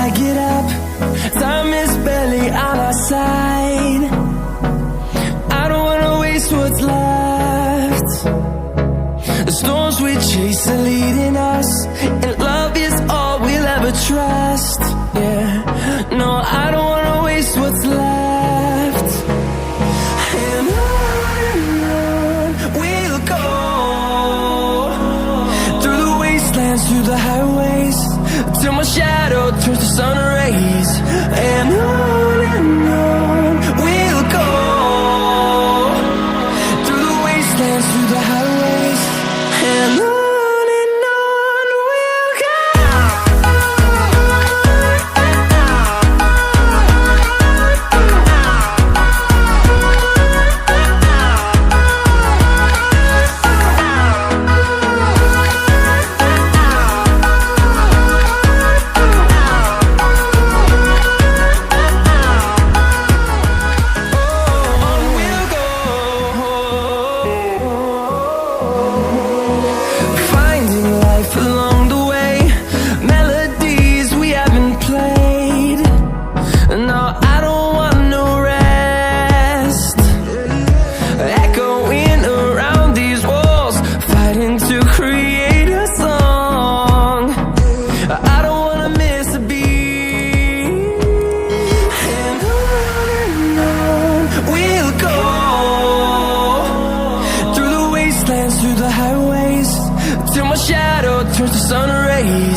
I get up, time is barely on our side. I don't wanna waste what's left. The storms we chase are leading us, and love is all we'll ever trust. Yeah, no, I don't wanna waste what's left. And on we'll go, through the wastelands, through the highways, till my shadow turns to sun rays. And on we'll go, through the wastelands, through the highways, and on we'll go. Through the highways, till my shadow turns to sun rays.